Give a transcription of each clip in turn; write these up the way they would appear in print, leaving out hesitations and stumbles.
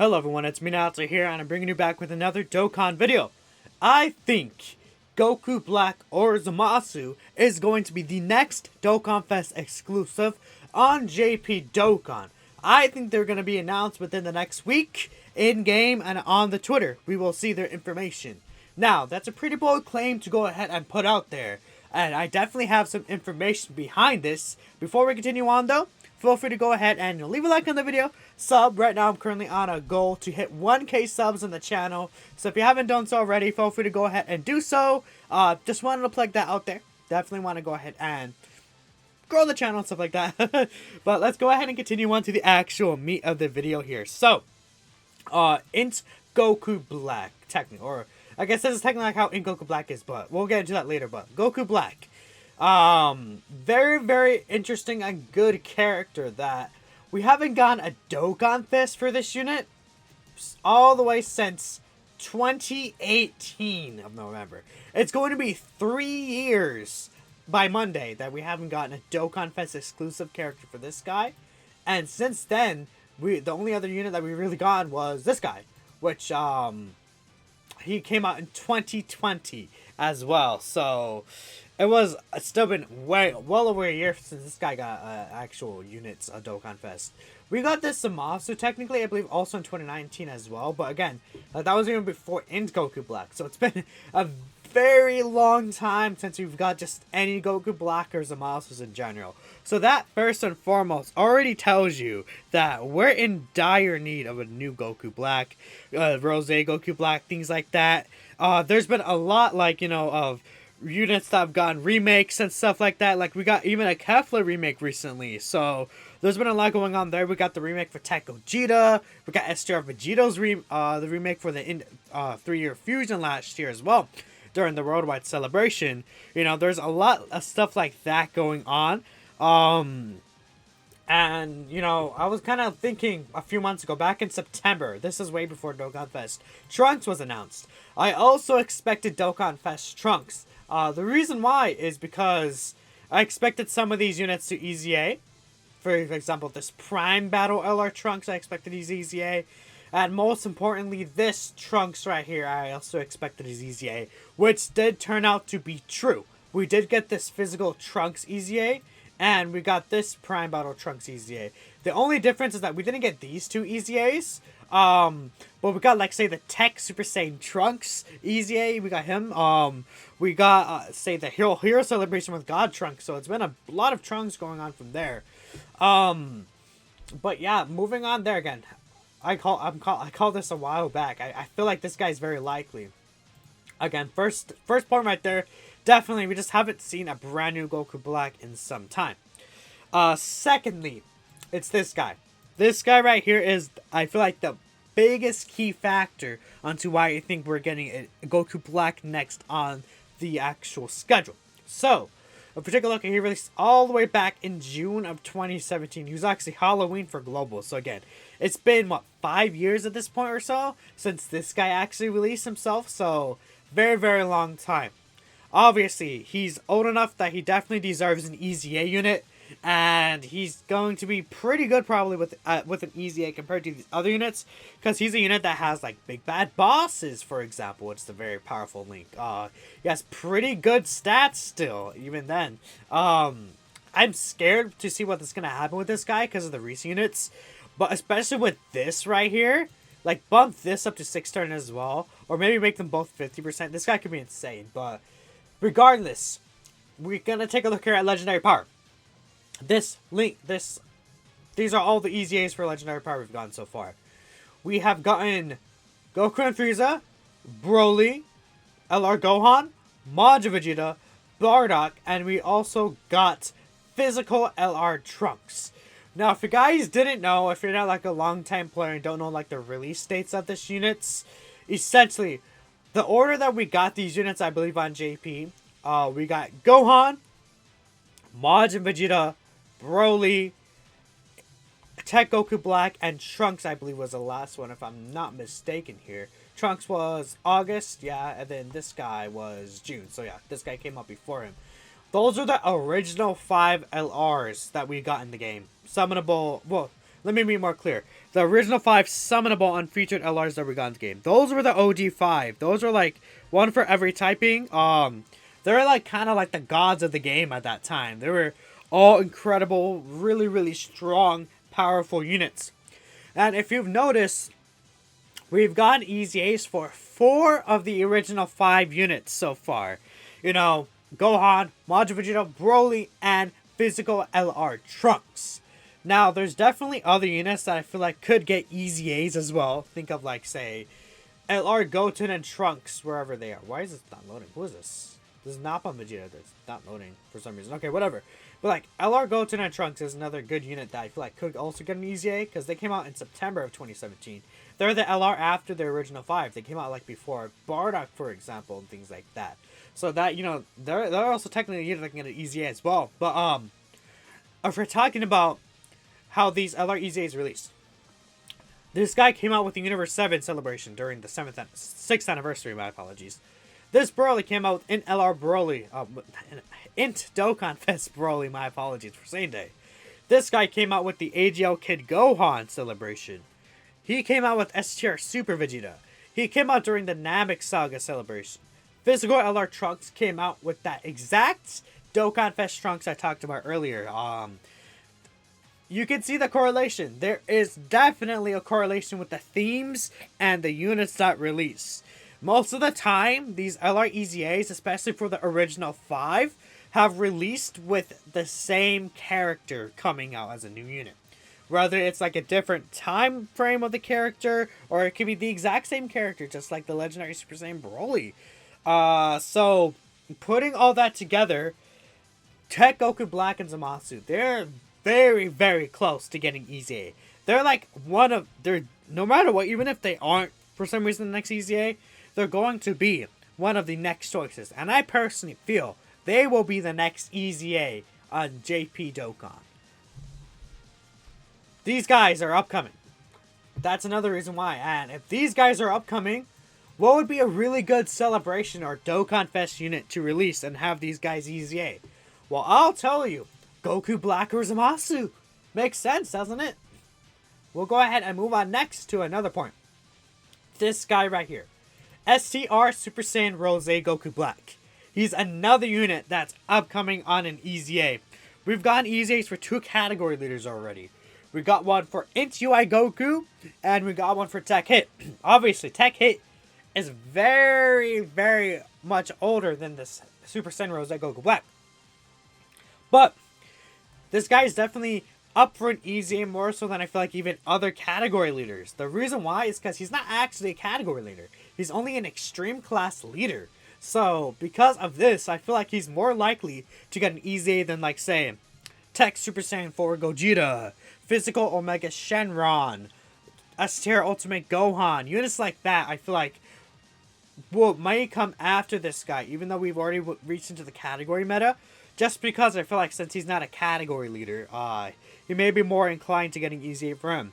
Hello everyone, it's me Naruto here, and I'm bringing you back with another Dokkan video. I think Goku Black or Zamasu is going to be the next Dokkanfest exclusive on JP Dokkan. I think they're going to be announced within the next week, in-game and on the Twitter. We will see their information. Now, that's a pretty bold claim to go ahead and put out there, and I definitely have some information behind this. Before we continue on though, feel free to go ahead and leave a like on the video, sub. Right now I'm currently on a goal to hit 1K subs on the channel, so if you haven't done so already, feel free to go ahead and do so. Just wanted to plug that out there. Definitely want to go ahead and grow the channel and stuff like that. But let's go ahead and continue on to the actual meat of the video here. So, Int Goku Black, technically, or I guess this is technically like how Int Goku Black is, but we'll get into that later. But Goku Black. Very, very interesting and good character that we haven't gotten a Dokkanfest for this unit all the way since 2018 of November. It's going to be 3 years by Monday that we haven't gotten a Dokkanfest exclusive character for this guy. And since then, the only other unit that we really got was this guy, which, he came out in 2020 as well. So it's still been well over a year since this guy got actual units of Dokkanfest. We got this Zamasu technically, I believe, also in 2019 as well. But again, that was even before Int Goku Black. So it's been a very long time since we've got just any Goku Black or Zamasus in general. So that, first and foremost, already tells you that we're in dire need of a new Goku Black, Rose Goku Black, things like that. There's been a lot, like, of units that have gotten remakes and stuff like that. Like, we got even a Kefla remake recently. So there's been a lot going on there. We got the remake for Tech Gogeta. We got STR Vegeto's the remake for the 3-year fusion last year as well, during the worldwide celebration. There's a lot of stuff like that going on. And, I was kind of thinking a few months ago, back in September, this is way before Dokkanfest, Trunks was announced. I also expected Dokkanfest Trunks. The reason why is because I expected some of these units to EZA. For example, this Prime Battle LR Trunks, I expected his EZA. And most importantly, this Trunks right here, I also expected his EZA, which did turn out to be true. We did get this physical Trunks EZA, and we got this Prime Battle Trunks EZA. The only difference is that we didn't get these two EZAs, but we got, like, say, the Tech Super Saiyan Trunks EZA, we got him. We got, say, the Hero Celebration with God Trunks, so it's been a lot of Trunks going on from there. But yeah, moving on there again. I called this a while back. I feel like this guy's very likely. Again, first point right there, definitely we just haven't seen a brand new Goku Black in some time. Secondly, it's this guy. This guy right here is, I feel like, the biggest key factor onto why I think we're getting a Goku Black next on the actual schedule. So, if we take a look, he released all the way back in June of 2017. He was actually Halloween for Global. So again, it's been, what, 5 years at this point or so since this guy actually released himself. So, very, very long time. Obviously, he's old enough that he definitely deserves an EZA unit. And he's going to be pretty good probably with an EZA compared to these other units. Because he's a unit that has, like, big bad bosses, for example. It's the very powerful Link. He has pretty good stats still, even then. I'm scared to see what's going to happen with this guy because of the recent units. But especially with this right here, like, bump this up to 6 turn as well. Or maybe make them both 50%. This guy could be insane. But regardless, we're going to take a look here at Legendary Power. These are all the EZAs for Legendary Power we've gotten so far. We have gotten Goku and Frieza, Broly, LR Gohan, Majin Vegeta, Bardock, and we also got physical LR Trunks. Now, if you guys didn't know, if you're not like a long-time player and don't know like the release dates of these units, essentially, the order that we got these units, I believe, on JP, we got Gohan, Majin Vegeta, Broly, Tech Goku Black, and Trunks, I believe, was the last one, if I'm not mistaken here. Trunks was August, yeah, and then this guy was June. So yeah, this guy came up before him. Those are the original 5 LRs that we got in the game. Summonable, well, let me be more clear. the original 5 summonable unfeatured LRs that we got in the game. Those were the OG 5. Those were like one for every typing. They were like kind of like the gods of the game at that time. They were all incredible, really, really strong, powerful units. And if you've noticed, we've gotten EZAs for 4 of the original 5 units so far. You know, Gohan, Majin Vegeta, Broly, and physical LR Trunks. Now, there's definitely other units that I feel like could get EZAs as well. Think of like, say, LR Goten and Trunks, wherever they are. Why is this not loading? Who is this? This is Nappa Vegeta that's not loading for some reason. Okay, whatever. But like, LR Goten and Trunks is another good unit that I feel like could also get an EZA, because they came out in September of 2017. They're the LR after the original 5. They came out like before Bardock, for example, and things like that. So that, you know, they're also technically a unit that can get an EZA as well. But if we're talking about how these LR EZAs released, this guy came out with the Universe 7 celebration during the 6th anniversary, my apologies. This Broly came out in LR Broly, Int Dokkanfest Broly, my apologies for saying that. This guy came out with the AGL Kid Gohan celebration. He came out with STR Super Vegeta. He came out during the Namek Saga celebration. Physical LR Trunks came out with that exact Dokkanfest Trunks I talked about earlier. You can see the correlation. There is definitely a correlation with the themes and the units that release. Most of the time, these LR EZAs, especially for the original 5, have released with the same character coming out as a new unit. Whether it's like a different time frame of the character, or it could be the exact same character, just like the legendary Super Saiyan Broly. So, putting all that together, Tech Goku Black and Zamasu, they're very, very close to getting EZA. They're like no matter what, even if they aren't for some reason the next EZA, they're going to be one of the next choices. And I personally feel they will be the next EZA on JP Dokkan. These guys are upcoming. That's another reason why. And if these guys are upcoming, what would be a really good celebration or Dokkanfest unit to release and have these guys EZA? Well, I'll tell you. Goku Black or Zamasu. Makes sense, doesn't it? We'll go ahead and move on next to another point. This guy right here. STR Super Saiyan Rose Goku Black. He's another unit that's upcoming on an EZA. We've gotten EZAs for 2 category leaders already. We got one for Int UI Goku, and we got one for Tech Hit. Obviously, Tech Hit is very, very much older than this Super Saiyan Rose Goku Black. But this guy is definitely up for an EZA more so than I feel like even other category leaders. The reason why is because he's not actually a category leader. He's only an extreme class leader. So, because of this, I feel like he's more likely to get an EZA than, like, say, Tech Super Saiyan 4 Gogeta, Physical Omega Shenron, STR Ultimate Gohan. Units like that, I feel like, might come after this guy, even though we've already reached into the category meta. Just because I feel like since he's not a category leader, he may be more inclined to getting EZA for him.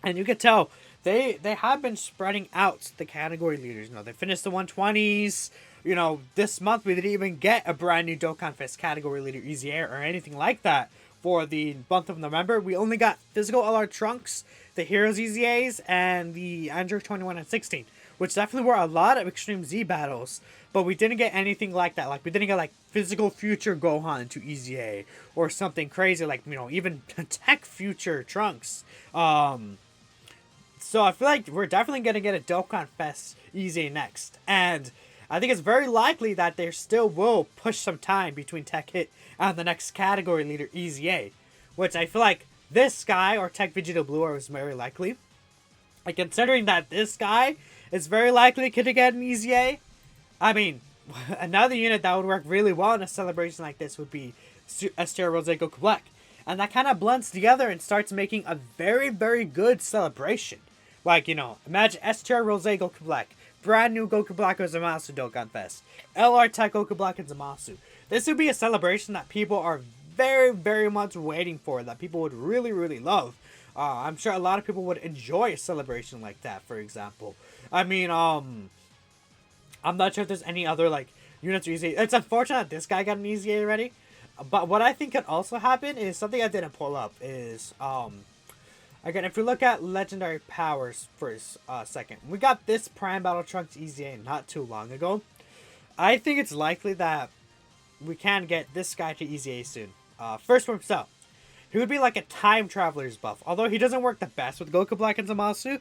And you can tell, they have been spreading out the category leaders. You know, they finished the 120s. You know, this month we didn't even get a brand new Dokkanfest category leader EZA or anything like that for the month of November. We only got Physical LR Trunks, the Heroes EZAs, and the Android 21 and 16. Which definitely were a lot of Extreme Z battles. But we didn't get anything like that. Like, we didn't get, like, Physical Future Gohan to EZA. Or something crazy like, you know, even Tech Future Trunks. So I feel like we're definitely going to get a Dokkanfest EZA next. And I think it's very likely that they still will push some time between Tech Hit and the next category leader EZA. Which I feel like this guy, or Tech Vegeta Blue, is very likely. Like, considering that this guy is very likely to get an EZA, I mean, another unit that would work really well in a celebration like this would be STR Rose Goku Black. And that kind of blends together and starts making a very, very good celebration. Like, you know, imagine STR Rose Goku Black, brand new Goku Black or Zamasu Dokkanfest, LR Tech Goku Black and Zamasu. This would be a celebration that people are very, very much waiting for, that people would really, really love. I'm sure a lot of people would enjoy a celebration like that, for example. I mean, I'm not sure if there's any other, like, units or EZA. It's unfortunate that this guy got an EZA already. But what I think could also happen is something I didn't pull up is, Again, if we look at legendary powers for a second, we got this Prime Battle Trunks EZA not too long ago. I think it's likely that we can get this guy to EZA soon. First for himself. He would be like a time traveler's buff. Although he doesn't work the best with Goku Black and Zamasu,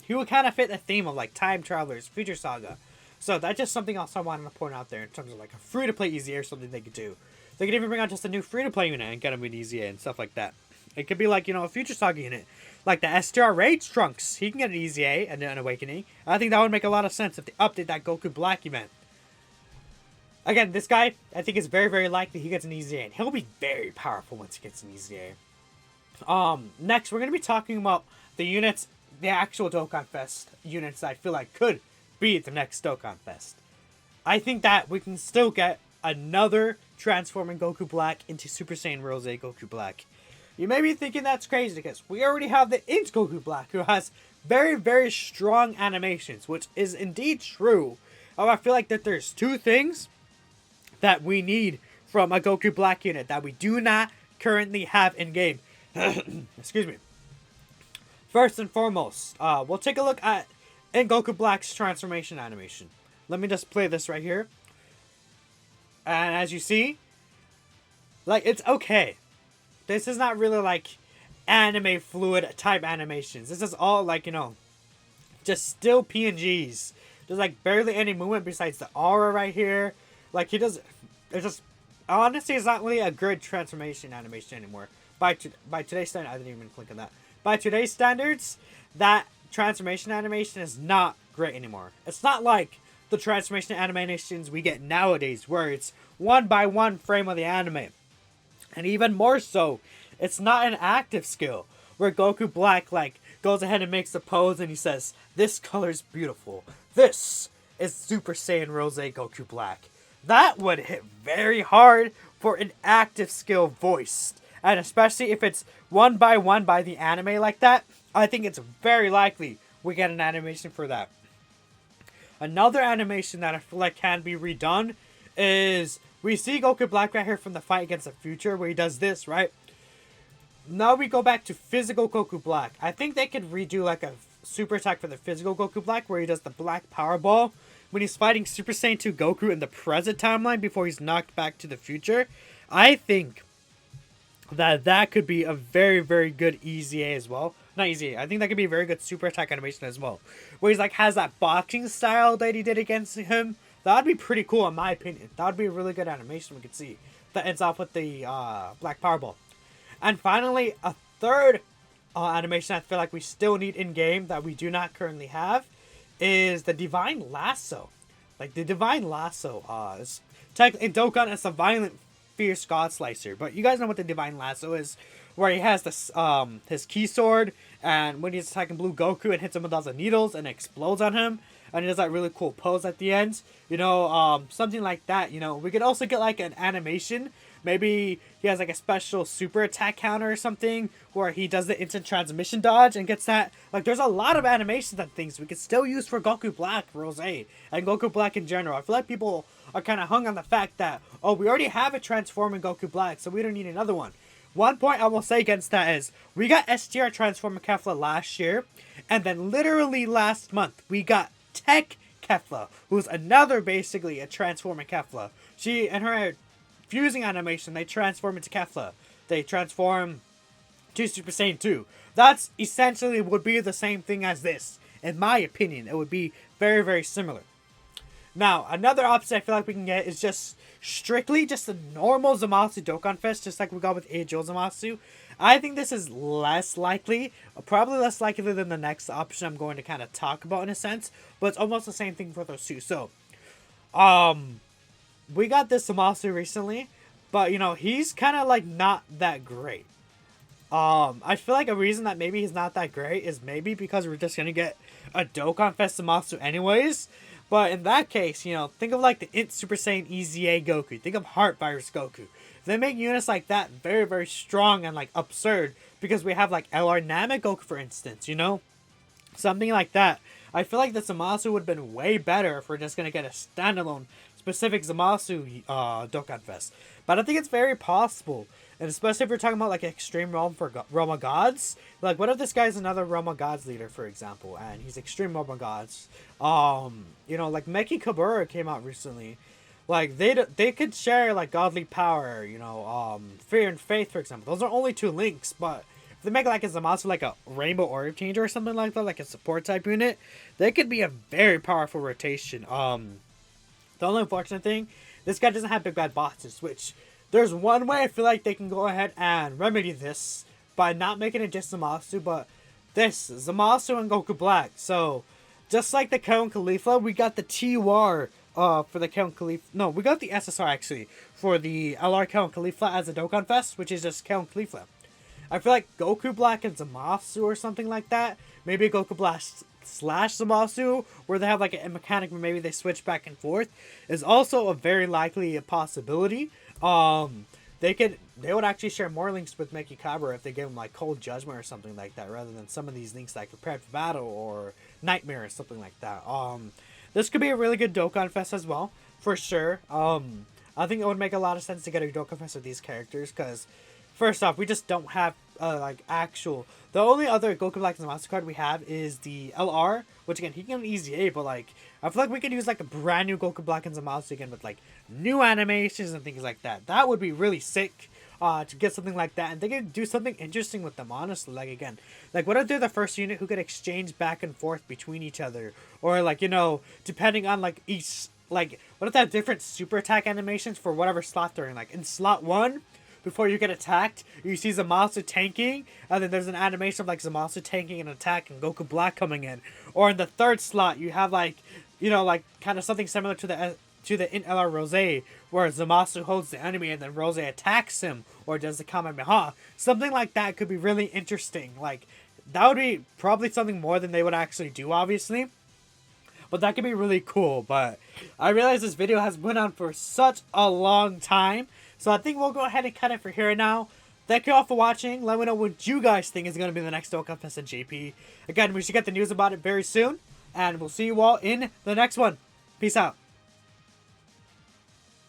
he would kind of fit the theme of like time travelers, future saga. So that's just something else I wanted to point out there in terms of like a free-to-play EZA or something they could do. They could even bring out just a new free-to-play unit and get him in EZA and stuff like that. It could be like, you know, a future saga unit. Like the STR Rage Trunks. He can get an EZA and an Awakening. I think that would make a lot of sense if they update that Goku Black event. Again, this guy, I think it's very, very likely he gets an EZA, and he'll be very powerful once he gets an EZA. Next, we're going to be talking about the units, the actual Dokkanfest units that I feel like could be the next Dokkanfest. I think that we can still get another transforming Goku Black into Super Saiyan Rose Goku Black. You may be thinking that's crazy because we already have the Int Goku Black, who has very, very strong animations, which is indeed true. I feel like that there's two things that we need from a Goku Black unit that we do not currently have in game. Excuse me. First and foremost, we'll take a look at in Goku Black's transformation animation. Let me just play this right here. And as you see, like, it's okay. This is not really like anime fluid type animations. This is all like, you know, just still PNGs. There's like barely any movement besides the aura right here. Like, he does, it's just, honestly, it's not really a good transformation animation anymore. By today's standard, I didn't even click on that. By today's standards, that transformation animation is not great anymore. It's not like the transformation animations we get nowadays, where it's 1 by 1 frame of the anime. And even more so, it's not an active skill, where Goku Black, like, goes ahead and makes the pose and he says, "This color's beautiful. This is Super Saiyan Rose Goku Black." That would hit very hard for an active skill voiced. And especially if it's 1 by 1 by the anime like that, I think it's very likely we get an animation for that. Another animation that I feel like can be redone is we see Goku Black right here from the fight against the future where he does this, right? Now we go back to physical Goku Black. I think they could redo like a super attack for the physical Goku Black where he does the Black Power Ball when he's fighting Super Saiyan 2 Goku in the present timeline before he's knocked back to the future. I think that could be a very, very good EZA as well. Not EZA. I think that could be a very good super attack animation as well. Where he's like has that boxing style that he did against him. That would be pretty cool in my opinion. That would be a really good animation we could see. That ends off with the Black Powerball. And finally, a third animation I feel like we still need in-game that we do not currently have is the Divine Lasso. Like, the Divine Lasso is technically in Dokkan, it's a violent, fierce God Slicer. But you guys know what the Divine Lasso is, where he has this his key sword, and when he's attacking Blue Goku, it hits him with lots of needles and explodes on him. And he does that really cool pose at the end. You know, something like that, you know. We could also get like an animation. Maybe he has like a special super attack counter or something where he does the instant transmission dodge and gets that. Like, there's a lot of animations and things we could still use for Goku Black, Rose, and Goku Black in general. I feel like people are kind of hung on the fact that, oh, we already have a transforming Goku Black, so we don't need another one. One point I will say against that is we got STR Transformer Kefla last year, and then literally last month we got Tech Kefla, who's another basically a transforming Kefla. She and her fusing animation, they transform into Kefla. They transform to Super Saiyan 2. That's essentially would be the same thing as this. In my opinion, it would be very, very similar. Now, another option I feel like we can get is just strictly just a normal Zamasu Dokkanfest, just like we got with Age-Old Zamasu. I think this is less likely, probably less likely than the next option I'm going to kind of talk about in a sense, but it's almost the same thing for those two. So, we got this Zamasu recently, but, you know, he's kind of, like, not that great. I feel like a reason that maybe he's not that great is maybe because we're just going to get a Dokkanfest Zamasu anyways. But in that case, you know, think of, like, the Int Super Saiyan EZA Goku. Think of Heart Virus Goku. They make units like that very, very strong and, like, absurd because we have, like, LR Namek Goku, for instance, you know? Something like that. I feel like the Zamasu would have been way better if we're just going to get a standalone specific Zamasu Dokkanfest. But I think it's very possible. And especially if we're talking about like Extreme Realm for Realm of Gods. Like, what if this guy's another Realm of Gods leader, for example, and he's Extreme Realm of Gods? You know, like Meki Kabura came out recently. Like, they could share like godly power, you know, fear and faith, for example. Those are only two links, but if they make like a Zamasu like a Rainbow Orb Changer or something like that, like a support type unit, they could be a very powerful rotation. The only unfortunate thing, this guy doesn't have big bad bosses, which there's one way I feel like they can go ahead and remedy this by not making it just Zamasu, but this Zamasu and Goku Black. So just like the Count Khalifa, we got the TWAR for the Count Khalifa. No, we got the SSR actually for the LR Count Khalifa as a Dokkanfest, which is just Count Khalifa. I feel like Goku Black and Zamasu or something like that. Maybe Goku Black slash Zamasu, where they have like a mechanic where maybe they switch back and forth, is also a very likely possibility. They would actually share more links with Meki Kabura if they give him like Cold Judgment or something like that, rather than some of these links like Prepared for Battle or Nightmare or something like that. This could be a really good Dokkanfest as well, for sure. I think it would make a lot of sense to get a Dokkanfest with these characters, because first off, we just don't have like actual. The only other Goku Black Zamasu card we have is the LR, which again he can easy A, but like I feel like we could use like a brand new Goku Black and Zamasu again with like new animations and things like that. That would be really sick. To get something like that, and they could do something interesting with them, honestly. Like, again, like what if they're the first unit who could exchange back and forth between each other, or like, you know, depending on like each, like what if they have different super attack animations for whatever slot they're in. Like in slot 1, before you get attacked, you see Zamasu tanking, and then there's an animation of like Zamasu tanking an attack and Goku Black coming in. Or in the 3rd slot, you have like, you know, like kind of something similar to the in LR Rose, where Zamasu holds the enemy and then Rose attacks him or does the Kamehameha. Something like that could be really interesting. Like, that would be probably something more than they would actually do, obviously. But that could be really cool. But I realize this video has been on for such a long time, so I think we'll go ahead and cut it for here now. Thank you all for watching. Let me know what you guys think is going to be the next Dokkanfest in JP. Again, we should get the news about it very soon. And we'll see you all in the next one. Peace out.